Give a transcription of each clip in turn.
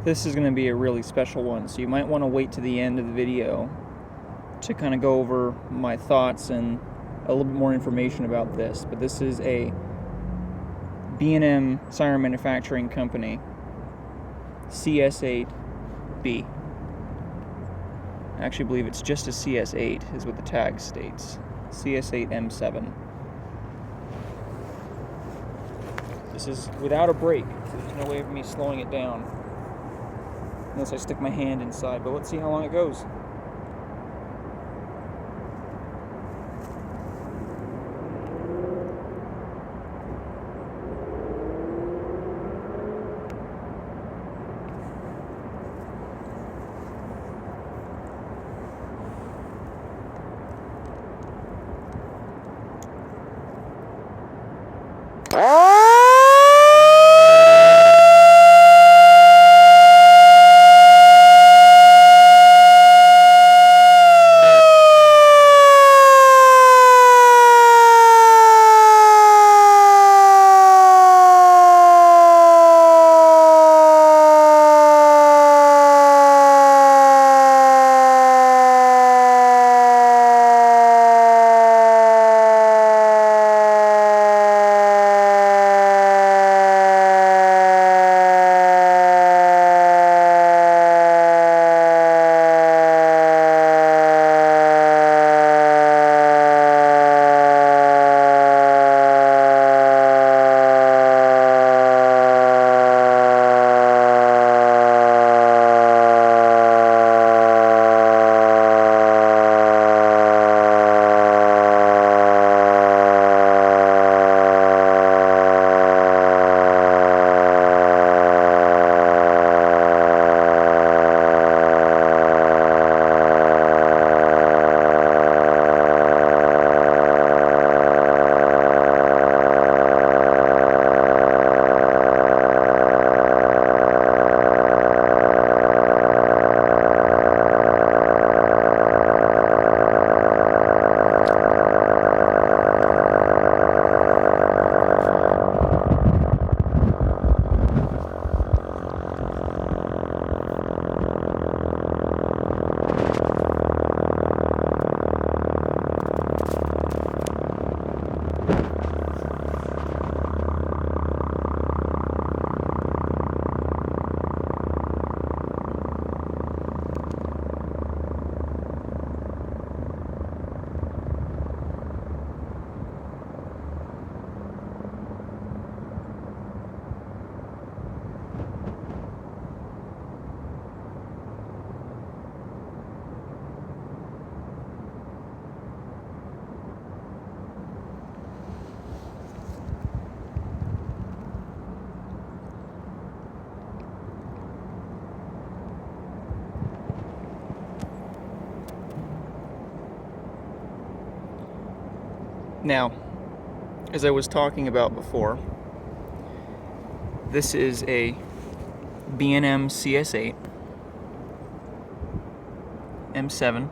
this is going to be a really special one, so you might want to wait to the end of the video to kind of go over my thoughts and a little bit more information about this. But this is a B&M siren manufacturing company, CS8 B. I actually believe it's just a CS8 is what the tag states. CS8 M7. This is without a brake, so there's no way of me slowing it down unless I stick my hand inside, but let's see how long it goes. Now, as I was talking about before, this is a B&M CS8 M7.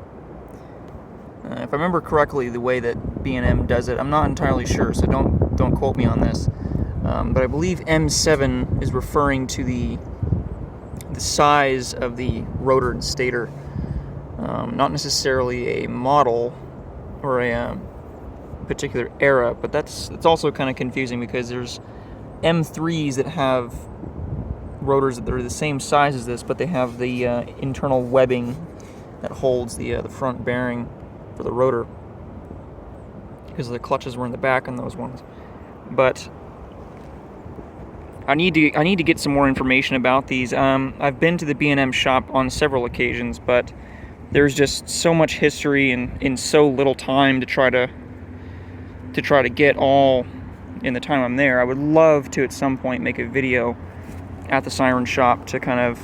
If I remember correctly, the way that B&M does it, I'm not entirely sure, so don't quote me on this. But I believe M7 is referring to the size of the rotor and stator, not necessarily a model or a particular era, but it's also kind of confusing because there's M3s that have rotors that are the same size as this, but they have the internal webbing that holds the front bearing for the rotor, because the clutches were in the back on those ones. But I need to get some more information about these. I've been to the B&M shop on several occasions, but there's just so much history and in so little time to try to get all in the time I'm there. I would love to at some point make a video at the siren shop to kind of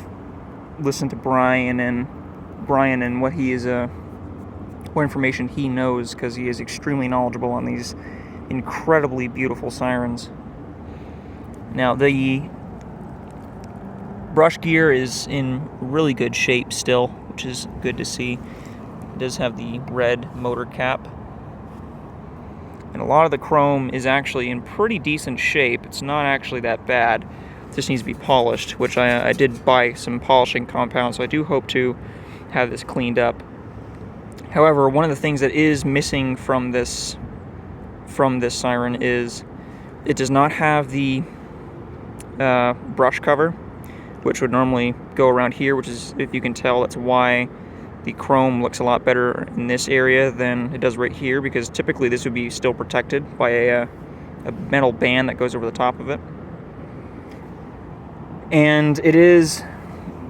listen to Brian and what he is what information he knows, because he is extremely knowledgeable on these incredibly beautiful sirens. Now, the brush gear is in really good shape still, which is good to see. It does have the red motor cap, and a lot of the chrome is actually in pretty decent shape. It's not actually that bad. just needs to be polished, which I did buy some polishing compound, so I do hope to have this cleaned up. However, one of the things that is missing from this siren is it does not have the brush cover, which would normally go around here, which is, if you can tell, that's why the chrome looks a lot better in this area than it does right here, because typically this would be still protected by a metal band that goes over the top of it. And it is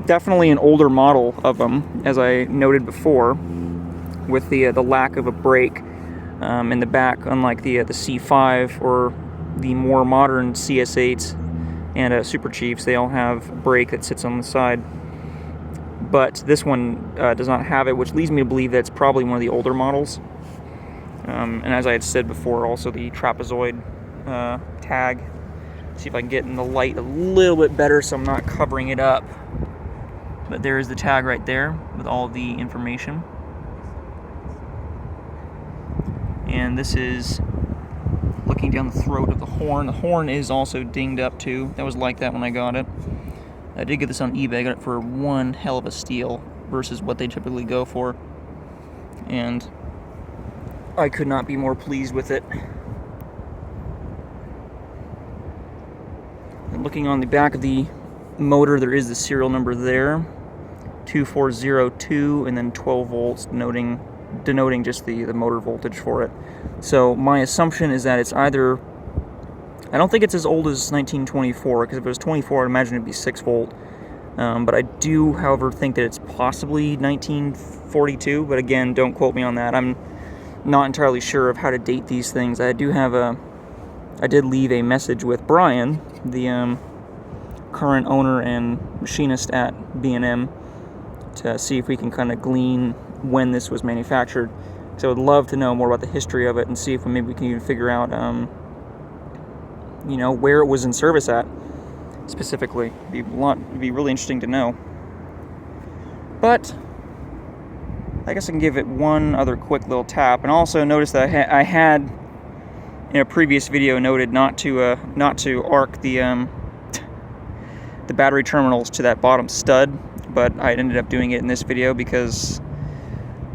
definitely an older model of them, as I noted before, with the lack of a brake in the back, unlike the C5 or the more modern CS8s and Super Chiefs. They all have a brake that sits on the side, but this one does not have it, which leads me to believe that it's probably one of the older models. And as I had said before, also the trapezoid tag. See if I can get in the light a little bit better so I'm not covering it up. But there is the tag right there with all the information. And this is looking down the throat of the horn. The horn is also dinged up too. That was like that when I got it. I did get this on eBay. I got it for one hell of a steal versus what they typically go for. And I could not be more pleased with it. And looking on the back of the motor, there is the serial number there, 2402, and then 12 volts, denoting just the motor voltage for it. So my assumption is that it's either, I don't think it's as old as 1924, because if it was 24, I'd imagine it'd be 6 volt. But I do, however, think that it's possibly 1942, but again, don't quote me on that. I'm not entirely sure of how to date these things. I did leave a message with Brian, the current owner and machinist at B&M, to see if we can kind of glean when this was manufactured. So I would love to know more about the history of it and see if maybe we can even figure out, you know, where it was in service at specifically. It'd be really interesting to know. But I guess I can give it one other quick little tap, and also notice that I had in a previous video noted not to arc the battery terminals to that bottom stud, but I ended up doing it in this video because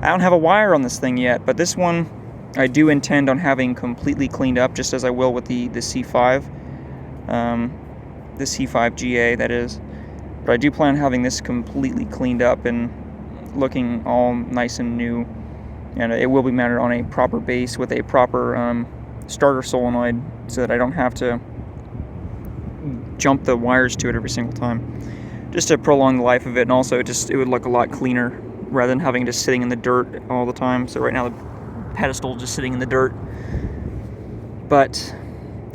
I don't have a wire on this thing yet. But this one I do intend on having completely cleaned up, just as I will with the C5, the C5 GA, that is. But I do plan on having this completely cleaned up and looking all nice and new, and it will be mounted on a proper base with a proper starter solenoid, so that I don't have to jump the wires to it every single time, just to prolong the life of it. And also it would look a lot cleaner rather than having it just sitting in the dirt all the time. So right now the pedestal is just sitting in the dirt. But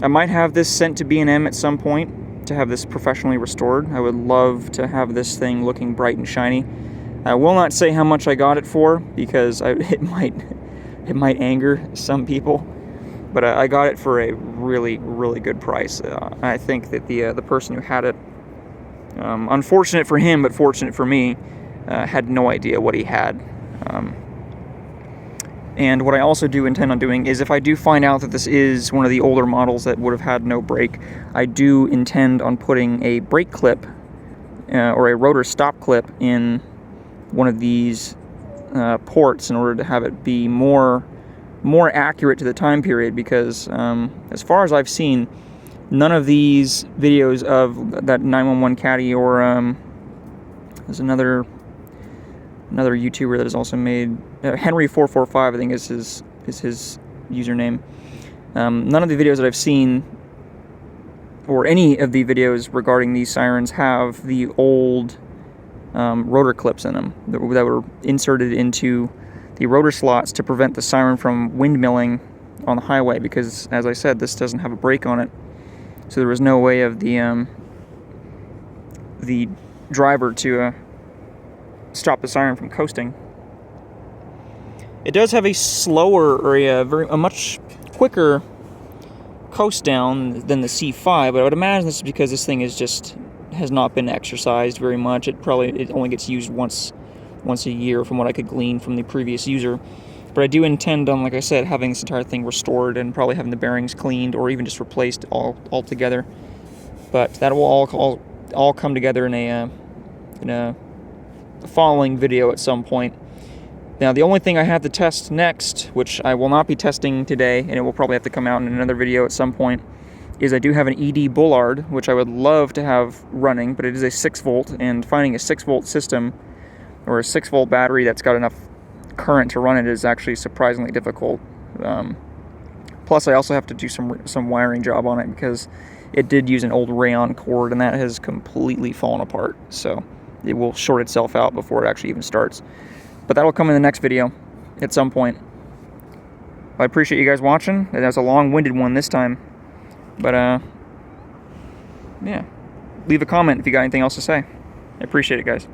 I might have this sent to B&M at some point to have this professionally restored. I would love to have this thing looking bright and shiny. I will not say how much I got it for, because it might anger some people. But I got it for a really, really good price. I think that the person who had it, unfortunate for him but fortunate for me, had no idea what he had. And what I also do intend on doing is, if I do find out that this is one of the older models that would have had no brake, I do intend on putting a brake clip or a rotor stop clip in one of these ports in order to have it be more accurate to the time period, because as far as I've seen, none of these videos of that 911 caddy, or there's another YouTuber that has also made Henry445, I think is his username. None of the videos that I've seen, or any of the videos regarding these sirens, have the old rotor clips in them that were inserted into the rotor slots to prevent the siren from windmilling on the highway, because, as I said, this doesn't have a brake on it, so there was no way of the driver to stop the siren from coasting. It does have a slower, or a much quicker coast down than the C5, but I would imagine this is because this thing has not been exercised very much. It only gets used once a year, from what I could glean from the previous user. But I do intend on, like I said, having this entire thing restored and probably having the bearings cleaned, or even just replaced altogether. But that will all come together in a following video at some point. Now, the only thing I have to test next, which I will not be testing today, and it will probably have to come out in another video at some point, is I do have an ED Bullard, which I would love to have running, but it is a 6-volt, and finding a 6-volt system or a 6-volt battery that's got enough current to run it is actually surprisingly difficult. Plus, I also have to do some wiring job on it because it did use an old rayon cord, and that has completely fallen apart. So it will short itself out before it actually even starts. But that'll come in the next video at some point. I appreciate you guys watching. It was a long-winded one this time. But, yeah. Leave a comment if you got anything else to say. I appreciate it, guys.